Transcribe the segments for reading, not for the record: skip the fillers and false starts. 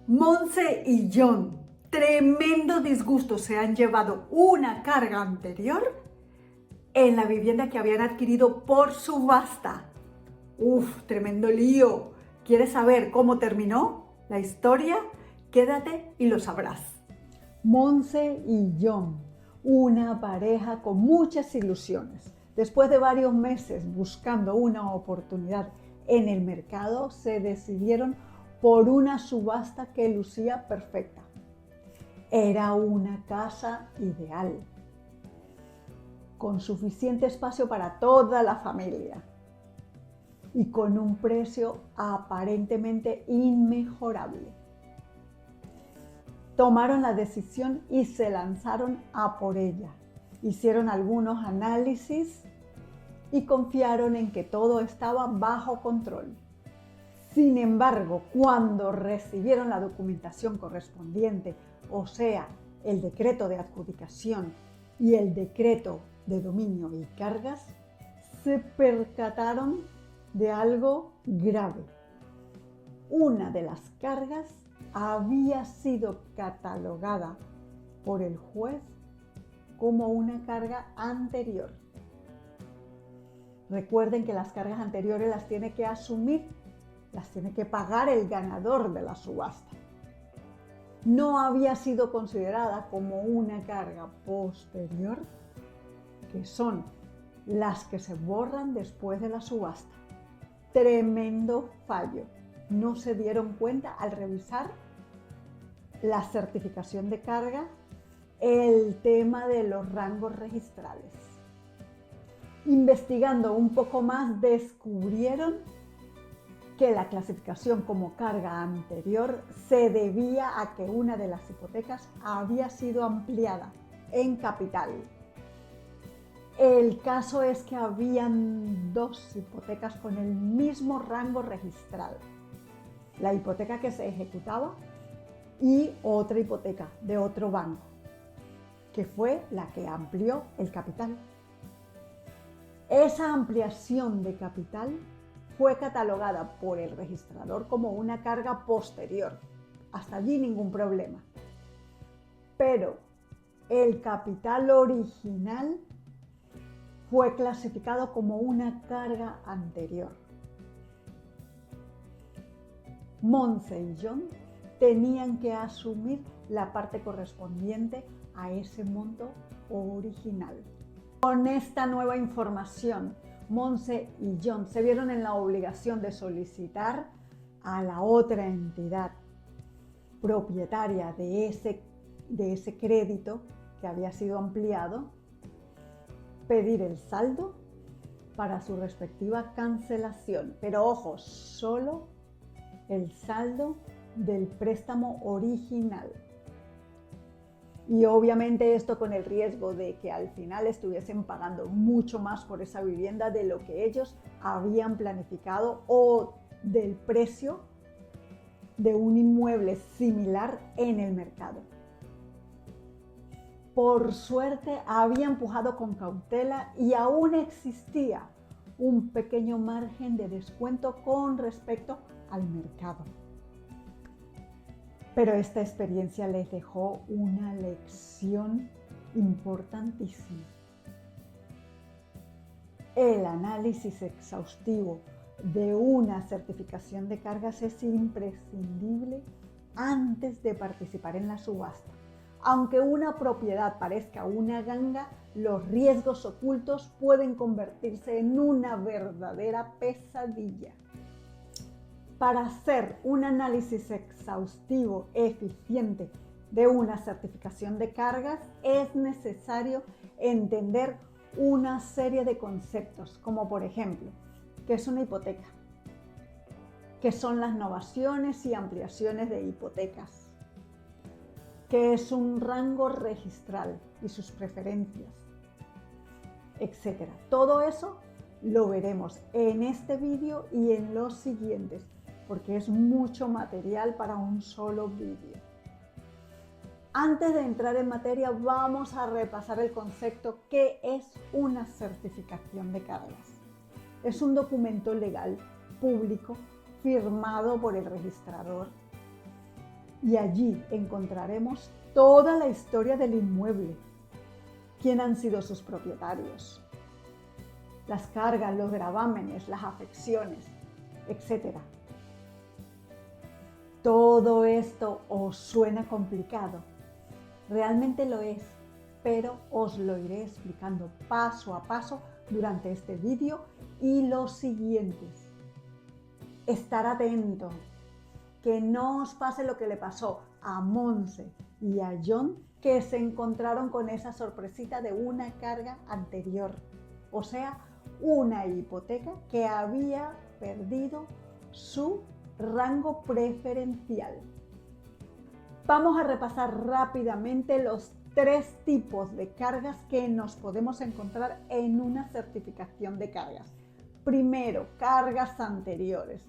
Monse y John, tremendo disgusto, se han llevado una carga anterior en la vivienda que habían adquirido por subasta. Uf, tremendo lío. ¿Quieres saber cómo terminó la historia? Quédate y lo sabrás. Monse y John, una pareja con muchas ilusiones. Después de varios meses buscando una oportunidad en el mercado, se decidieron por una subasta que lucía perfecta. Era una casa ideal, con suficiente espacio para toda la familia y con un precio aparentemente inmejorable. Tomaron la decisión y se lanzaron a por ella. Hicieron algunos análisis y confiaron en que todo estaba bajo control. Sin embargo, cuando recibieron la documentación correspondiente, o sea, el decreto de adjudicación y el decreto de dominio y cargas, se percataron de algo grave. Una de las cargas había sido catalogada por el juez como una carga anterior. Recuerden que las cargas anteriores las tiene que asumir, las tiene que pagar el ganador de la subasta. No había sido considerada como una carga posterior, que son las que se borran después de la subasta. Tremendo fallo. No se dieron cuenta al revisar la certificación de carga, el tema de los rangos registrales. Investigando un poco más, descubrieron que la clasificación como carga anterior se debía a que una de las hipotecas había sido ampliada en capital. El caso es que habían dos hipotecas con el mismo rango registral. La hipoteca que se ejecutaba y otra hipoteca de otro banco, que fue la que amplió el capital. Esa ampliación de capital fue catalogada por el registrador como una carga posterior. Hasta allí ningún problema. Pero el capital original fue clasificado como una carga anterior. Monse y John tenían que asumir la parte correspondiente a ese monto original. Con esta nueva información, Monse y John se vieron en la obligación de solicitar a la otra entidad propietaria de ese crédito que había sido ampliado, pedir el saldo para su respectiva cancelación. Pero ojo, solo el saldo del préstamo original. Y obviamente esto con el riesgo de que al final estuviesen pagando mucho más por esa vivienda de lo que ellos habían planificado o del precio de un inmueble similar en el mercado. Por suerte había empujado con cautela y aún existía un pequeño margen de descuento con respecto al mercado. Pero esta experiencia les dejó una lección importantísima. El análisis exhaustivo de una certificación de cargas es imprescindible antes de participar en la subasta. Aunque una propiedad parezca una ganga, los riesgos ocultos pueden convertirse en una verdadera pesadilla. Para hacer un análisis exhaustivo eficiente de una certificación de cargas es necesario entender una serie de conceptos, como por ejemplo, ¿qué es una hipoteca? ¿Qué son las novaciones y ampliaciones de hipotecas? ¿Qué es un rango registral y sus preferencias? Etcétera. Todo eso lo veremos en este vídeo y en los siguientes, porque es mucho material para un solo vídeo. Antes de entrar en materia, vamos a repasar el concepto ¿qué es una certificación de cargas? Es un documento legal público firmado por el registrador y allí encontraremos toda la historia del inmueble, quién han sido sus propietarios, las cargas, los gravámenes, las afecciones, etc. Todo esto os suena complicado. Realmente lo es, pero os lo iré explicando paso a paso durante este vídeo y los siguientes. Estar atento, que no os pase lo que le pasó a Monse y a John, que se encontraron con esa sorpresita de una carga anterior, o sea, una hipoteca que había perdido su rango preferencial. Vamos a repasar rápidamente los 3 tipos de cargas que nos podemos encontrar en una certificación de cargas. Primero, cargas anteriores.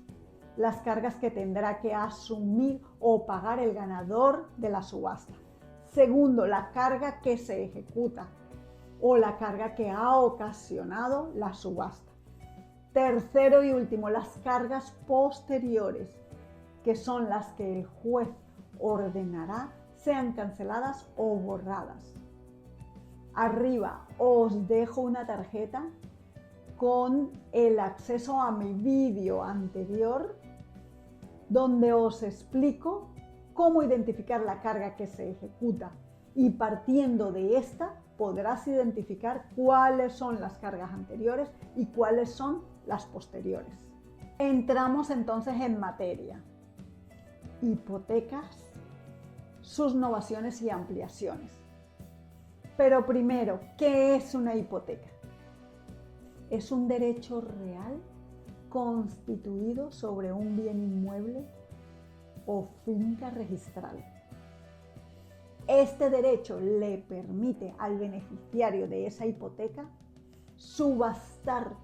Las cargas que tendrá que asumir o pagar el ganador de la subasta. Segundo, la carga que se ejecuta o la carga que ha ocasionado la subasta. Tercero y último, las cargas posteriores, que son las que el juez ordenará sean canceladas o borradas. Arriba os dejo una tarjeta con el acceso a mi vídeo anterior, donde os explico cómo identificar la carga que se ejecuta, y partiendo de esta podrás identificar cuáles son las cargas anteriores y cuáles son las posteriores. Entramos entonces en materia. Hipotecas, sus novaciones y ampliaciones. Pero primero, ¿qué es una hipoteca? Es un derecho real constituido sobre un bien inmueble o finca registral. Este derecho le permite al beneficiario de esa hipoteca subastar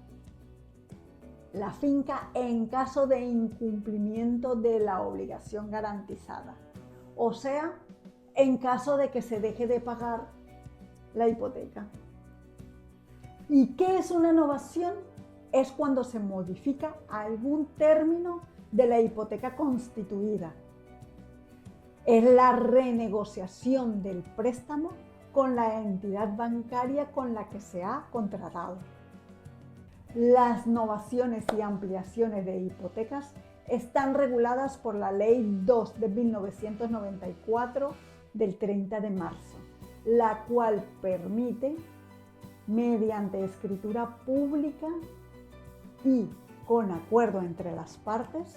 la finca en caso de incumplimiento de la obligación garantizada, o sea, en caso de que se deje de pagar la hipoteca. ¿Y qué es una novación? Es cuando se modifica algún término de la hipoteca constituida. Es la renegociación del préstamo con la entidad bancaria con la que se ha contratado. Las novaciones y ampliaciones de hipotecas están reguladas por la Ley 2 de 1994 del 30 de marzo, la cual permite, mediante escritura pública y con acuerdo entre las partes,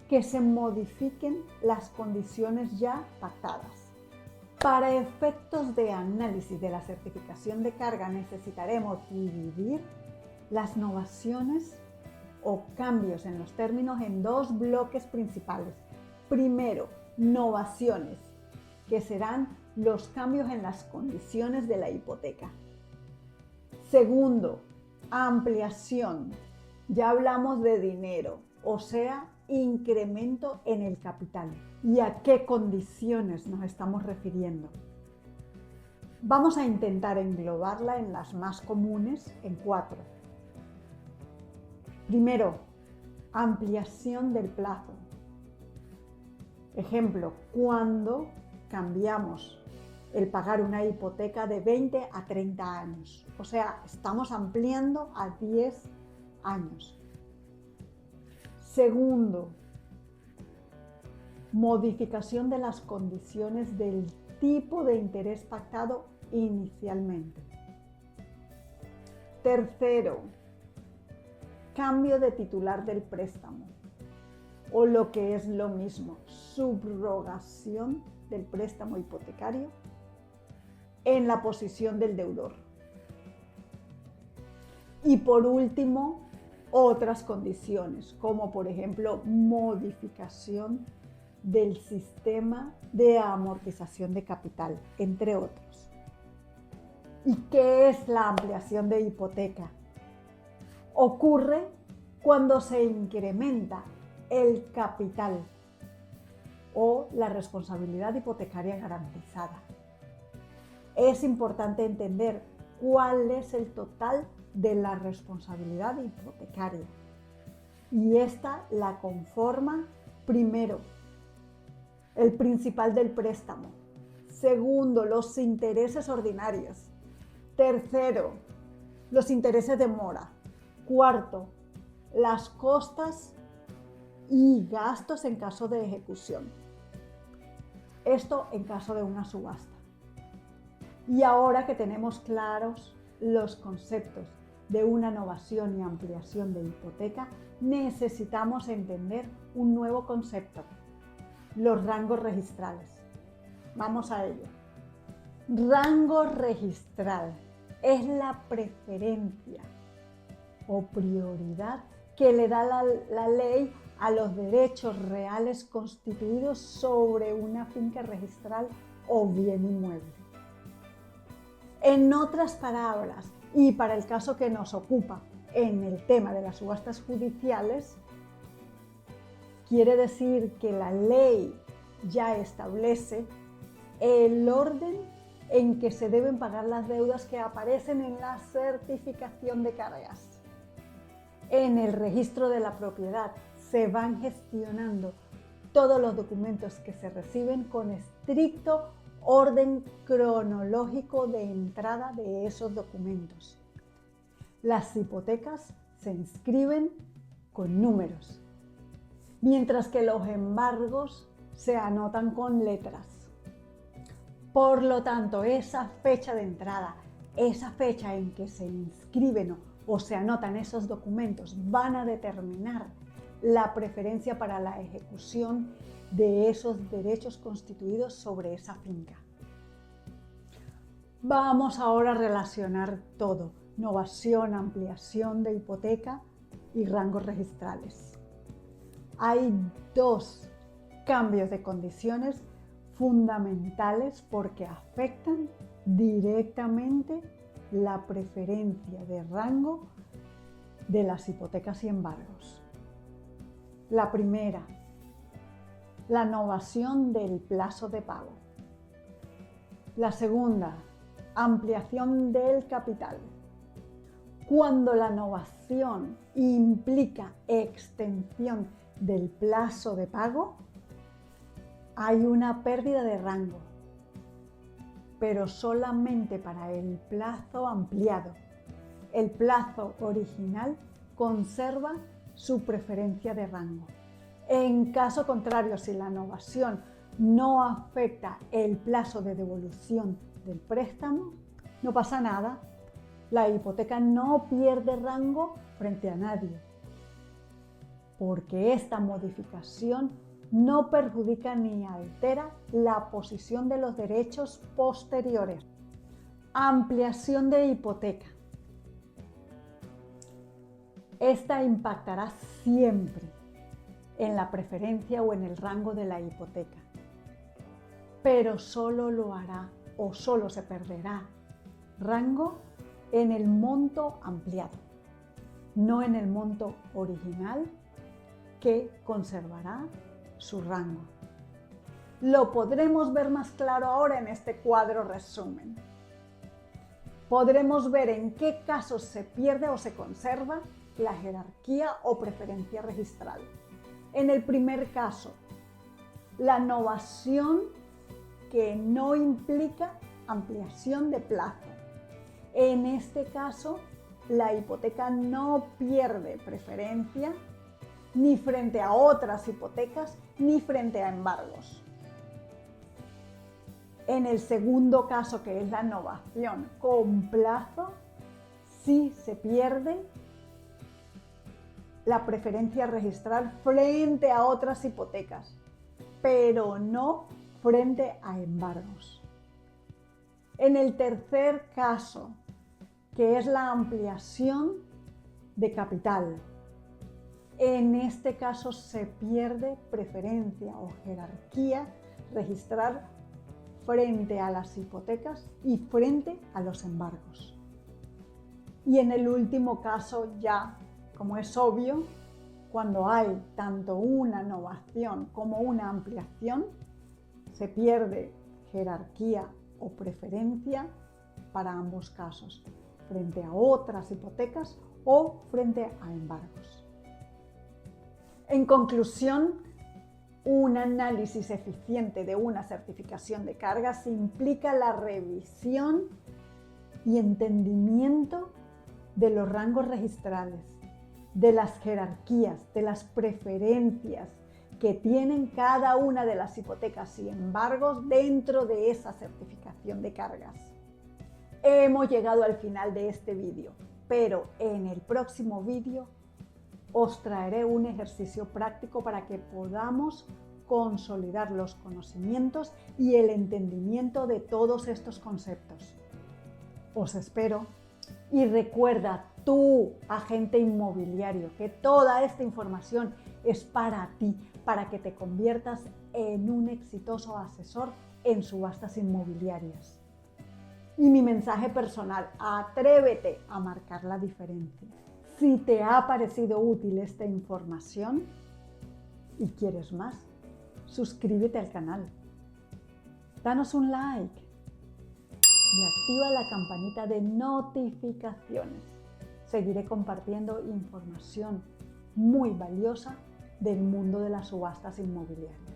que se modifiquen las condiciones ya pactadas. Para efectos de análisis de la certificación de carga necesitaremos dividir las novaciones o cambios en los términos en 2 bloques principales. Primero, novaciones, que serán los cambios en las condiciones de la hipoteca. Segundo, ampliación. Ya hablamos de dinero, o sea, incremento en el capital. ¿Y a qué condiciones nos estamos refiriendo? Vamos a intentar englobarla en las más comunes, en 4. Primero, ampliación del plazo. Ejemplo, cuando cambiamos el pagar una hipoteca de 20 a 30 años. O sea, estamos ampliando a 10 años. Segundo, modificación de las condiciones del tipo de interés pactado inicialmente. Tercero, cambio de titular del préstamo, o lo que es lo mismo, subrogación del préstamo hipotecario en la posición del deudor. Y por último, otras condiciones, como por ejemplo modificación del sistema de amortización de capital, entre otros. ¿Y qué es la ampliación de hipoteca? Ocurre cuando se incrementa el capital o la responsabilidad hipotecaria garantizada. Es importante entender cuál es el total de la responsabilidad hipotecaria, y esta la conforma primero el principal del préstamo. Segundo, los intereses ordinarios. Tercero, los intereses de mora. Cuarto, las costas y gastos en caso de ejecución. Esto en caso de una subasta. Y ahora que tenemos claros los conceptos de una novación y ampliación de hipoteca, necesitamos entender un nuevo concepto: los rangos registrales. Vamos a ello. Rango registral es la preferencia o prioridad que le da la ley a los derechos reales constituidos sobre una finca registral o bien inmueble. En otras palabras, y para el caso que nos ocupa en el tema de las subastas judiciales, quiere decir que la ley ya establece el orden en que se deben pagar las deudas que aparecen en la certificación de cargas. En el registro de la propiedad se van gestionando todos los documentos que se reciben con estricto orden cronológico de entrada de esos documentos. Las hipotecas se inscriben con números, mientras que los embargos se anotan con letras. Por lo tanto, esa fecha de entrada, esa fecha en que se inscriben o se anotan esos documentos, van a determinar la preferencia para la ejecución de esos derechos constituidos sobre esa finca. Vamos ahora a relacionar todo: novación, ampliación de hipoteca y rangos registrales. Hay dos cambios de condiciones fundamentales porque afectan directamente la preferencia de rango de las hipotecas y embargos. La primera, la novación del plazo de pago. La segunda, ampliación del capital. Cuando la novación implica extensión del plazo de pago, hay una pérdida de rango, pero solamente para el plazo ampliado. El plazo original conserva su preferencia de rango. En caso contrario, si la novación no afecta el plazo de devolución del préstamo, no pasa nada. La hipoteca no pierde rango frente a nadie, porque esta modificación no perjudica ni altera la posición de los derechos posteriores. Ampliación de hipoteca. Esta impactará siempre en la preferencia o en el rango de la hipoteca, pero solo lo hará o solo se perderá rango en el monto ampliado, no en el monto original, que conservará su rango. Lo podremos ver más claro ahora en este cuadro resumen. Podremos ver en qué casos se pierde o se conserva la jerarquía o preferencia registral. En el primer caso, la novación que no implica ampliación de plazo. En este caso, la hipoteca no pierde preferencia ni frente a otras hipotecas ni frente a embargos. En el segundo caso, que es la novación con plazo, sí se pierde la preferencia registral frente a otras hipotecas, pero no frente a embargos. En el tercer caso, que es la ampliación de capital, en este caso se pierde preferencia o jerarquía registral frente a las hipotecas y frente a los embargos. Y en el último caso, ya, como es obvio, cuando hay tanto una novación como una ampliación, se pierde jerarquía o preferencia para ambos casos, frente a otras hipotecas o frente a embargos. En conclusión, Un análisis eficiente de una certificación de cargas implica la revisión y entendimiento de los rangos registrales, de las jerarquías, de las preferencias que tienen cada una de las hipotecas y embargos dentro de esa certificación de cargas. Hemos llegado al final de este vídeo, pero en el próximo vídeo os traeré un ejercicio práctico para que podamos consolidar los conocimientos y el entendimiento de todos estos conceptos. Os espero y recuerda, tú, agente inmobiliario, que toda esta información es para ti, para que te conviertas en un exitoso asesor en subastas inmobiliarias. Y mi mensaje personal, atrévete a marcar la diferencia. Si te ha parecido útil esta información y quieres más, suscríbete al canal, danos un like y activa la campanita de notificaciones. Seguiré compartiendo información muy valiosa del mundo de las subastas inmobiliarias.